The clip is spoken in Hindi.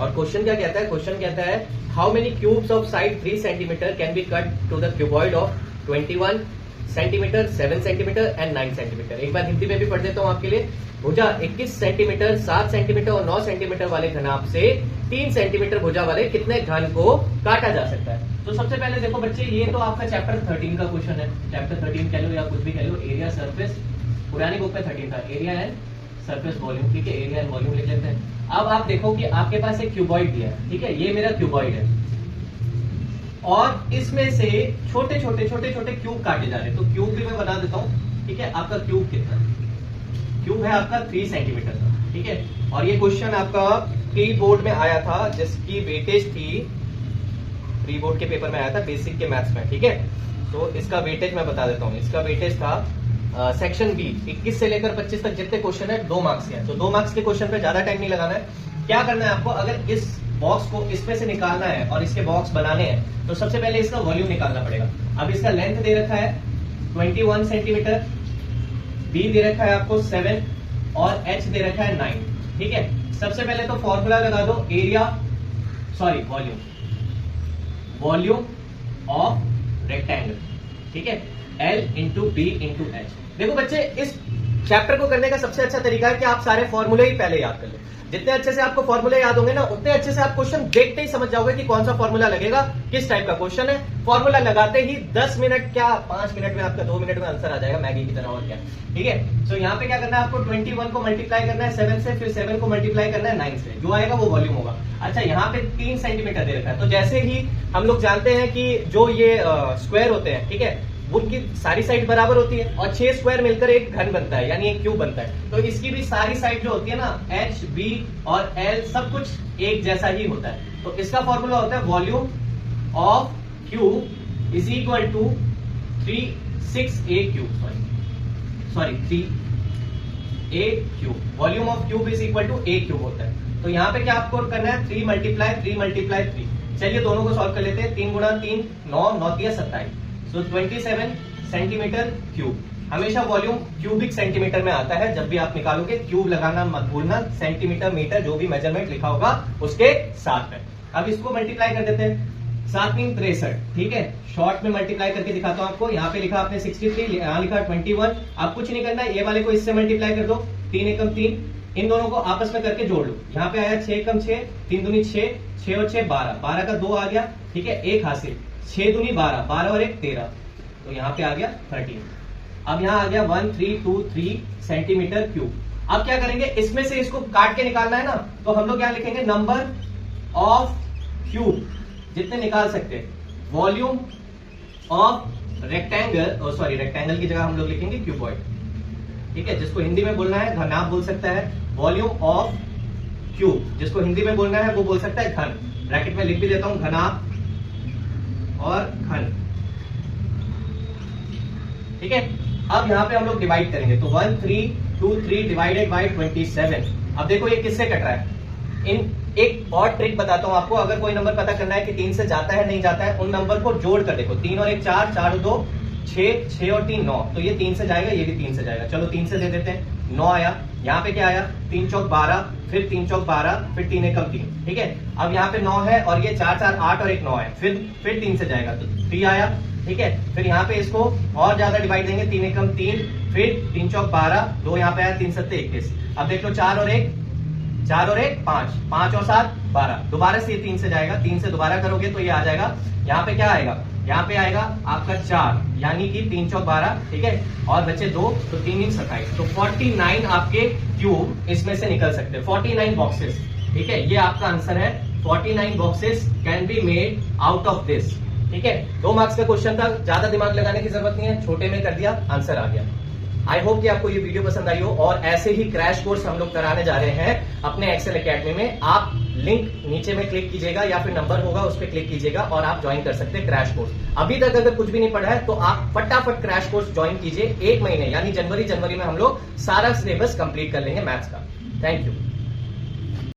और क्वेश्चन क्या कहता है, क्वेश्चन कहता है how many cubes of side 3 centimetre can be cut to the cuboid of 21 centimetre, 7 centimetre and 9 centimetre. एक बार हिंदी में भी पढ़ देता हूं आपके लिए। भुजा 21 सेंटीमीटर, 7 सेंटीमीटर और 9 सेंटीमीटर वाले घनाभ से 3 सेंटीमीटर भुजा वाले कितने घन को काटा जा सकता है। तो सबसे पहले देखो बच्चे, ये तो आपका चैप्टर 13 का क्वेश्चन है। चैप्टर 13 कह लो या कुछ भी कह लो, एरिया सरफेस, पुरानी बुक में 13 था, एरिया एंड सरफेस वॉल्यूम। ठीक है, एरिया एंड वॉल्यूम लिख लेते हैं। अब आप देखो कि आपके पास एक क्यूबॉइड दिया है, ठीक है, ये मेरा क्यूबॉइड है और इसमें से छोटे छोटे क्यूब काटे जा रहे हैं। तो क्यूब भी मैं बता देता हूं। ठीक है, आपका क्यूब कितना है, क्यूब है आपका 3 सेंटीमीटर का। ठीक है, और ये क्वेश्चन आपका प्री बोर्ड में आया था, जिसकी वेटेज थी, प्री बोर्ड के पेपर में आया था बेसिक के मैथ्स में। ठीक है, तो इसका वेटेज मैं बता देता हूं। इसका वेटेज था सेक्शन बी 21 से लेकर 25 तक जितने क्वेश्चन है 2 मार्क्स के हैं। तो 2 मार्क्स के क्वेश्चन पे ज्यादा टाइम नहीं लगाना है। क्या करना है आपको, अगर इस बॉक्स को इसमें से निकालना है और इसके बॉक्स बनाने हैं तो सबसे पहले इसका वॉल्यूम निकालना पड़ेगा। अब इसका लेंथ दे रखा है 21 सेंटीमीटर, बी दे रखा है आपको 7 और एच दे रखा है 9। ठीक है, सबसे पहले तो फॉर्मूला लगा दो, area sorry volume of rectangle. ठीक है, L into B into H. देखो बच्चे, इस चैप्टर को करने का सबसे अच्छा तरीका है कि आप सारे फॉर्मूले ही पहले याद कर लो। जितने अच्छे से आपको फॉर्मूले याद होंगे ना, उतने अच्छे से आप क्वेश्चन देखते ही समझ जाओगे कि कौन सा फॉर्मूला लगेगा, किस टाइप का क्वेश्चन है। फॉर्मूला लगाते ही 10 मिनट क्या 5 मिनट में आपका 2 मिनट में आंसर आ जाएगा, मैगी की तरह, और क्या। ठीक है, तो यहाँ पे क्या करना है आपको, 21 को मल्टीप्लाई करना है 7 से, फिर 7 को मल्टीप्लाई करना है 9 से, जो आएगा वो वॉल्यूम होगा। अच्छा, यहाँ पे 3 सेंटीमीटर दे रखा है, तो जैसे ही हम लोग जानते हैं कि जो ये स्क्वायर होते हैं, ठीक है, उनकी सारी साइड बराबर होती है और 6 स्क्वायर मिलकर एक घन बनता है, यानी एक क्यूब बनता है। तो इसकी भी सारी साइड जो होती है ना, एच, बी और एल, सब कुछ एक जैसा ही होता है। तो इसका फॉर्मूला होता है volume of cube is equal to 3 a cube. Volume of cube is equal to a cube होता है। तो यहाँ पे क्या आपको करना है, 3 मल्टीप्लाई 3। चलिए दोनों को सॉल्व कर लेते हैं। 3 गुणा 3 9, 9 दिया 27, तो 27 सेंटीमीटर क्यूब। हमेशा वॉल्यूम क्यूबिक सेंटीमीटर में आता है, जब भी आप निकालोगे क्यूब लगाना मत भूलना, सेंटीमीटर मीटर जो भी मेजरमेंट लिखा होगा उसके साथ में। अब इसको मल्टीप्लाई कर देते हैं, 7 3 63। ठीक है, शॉर्ट में मल्टीप्लाई करके दिखाता हूं आपको। यहाँ पे लिखा आपने 63, यहाँ लिखा 21। अब कुछ नहीं करना है, ये वाले को इससे मल्टीप्लाई कर दो, 3 एकम 3, इन दोनों को आपस में करके जोड़ लो। यहाँ पे आया 6 एकम 6, 3 दूनी 6, 6 और 6 12, 12 का 2 आ गया। ठीक है, 1 हासिल, 6 दूनी 12, 12 और 1 13, तो यहाँ पे आ गया 13। अब यहाँ आ गया 1323 सेंटीमीटर क्यूब। अब क्या करेंगे, इसमें से इसको काट के निकालना है ना, तो हम लोग क्या लिखेंगे, नंबर ऑफ क्यूब जितने निकाल सकते हैं, volume of rectangle, sorry rectangle की जगह हम लोग लिखेंगे क्यूबॉइड। ठीक है, जिसको हिंदी में बोलना है घनाभ बोल सकता है, वॉल्यूम ऑफ क्यूब जिसको हिंदी में बोलना है वो बोल सकता है घन। ब्रैकेट में लिख भी देता हूं, घनाभ और घन। ठीक है, अब यहाँ पे हम लोग डिवाइड करेंगे, तो 1323 डिवाइडेड बाई 27। अब देखो ये किससे कट रहा है, एक और ट्रिक बताता हूं आपको। अगर कोई नंबर पता करना है कि 3 से जाता है नहीं जाता है, उन नंबर को जोड़ कर देखो, 3 और 1 4, 4 और 2 6, 6 और 3 9, तो ये 3 से जाएगा, ये भी 3 से जाएगा। चलो 3 से दे देते हैं, 9 आया। यहाँ पे क्या आया, 3 चौक 12, फिर 3 चौक 12, फिर 3 एकम 3। ठीक है, अब यहाँ पे 9 है और ये 4 4 8 और 1 9 है, फिर 3 से जाएगा, तो 3 आया। ठीक है, फिर यहाँ पे इसको और ज्यादा डिवाइड देंगे, 3 एकम 3, फिर 3 चौक 12, 2 यहाँ पे आया, 3 सत्ते 21। अब देख लो 4 और 1 5, 5 और 7 12, दोबारा से 3 से जाएगा, 3 से दोबारा करोगे तो ये आ जाएगा। यहाँ पे क्या आएगा, यहाँ पे आएगा आपका 4, यानी कि 3 चौक 12। ठीक है, और बचे 2, तो 3 3 27, तो 49 आपके क्यूब इसमें से निकल सकते हैं, 49 बॉक्सेस। ठीक है, ये आपका आंसर है, 49 boxes can be made out of this. ठीक है, 2 मार्क्स का क्वेश्चन था, ज्यादा दिमाग लगाने की जरूरत नहीं है, छोटे में कर दिया, आंसर आ गया। आई होप कि आपको ये वीडियो पसंद आई हो, और ऐसे ही क्रैश कोर्स हम लोग कराने जा रहे हैं अपने एक्सेल एकेडमी में। आप लिंक नीचे में क्लिक कीजिएगा या फिर नंबर होगा उस पर क्लिक कीजिएगा और आप ज्वाइन कर सकते हैं क्रैश कोर्स। अभी तक अगर कुछ भी नहीं पढ़ा है तो आप फटाफट क्रैश कोर्स ज्वाइन कीजिए। 1 महीने यानी जनवरी में हम लोग सारा सिलेबस कंप्लीट कर लेंगे मैथ्स का। Thank you.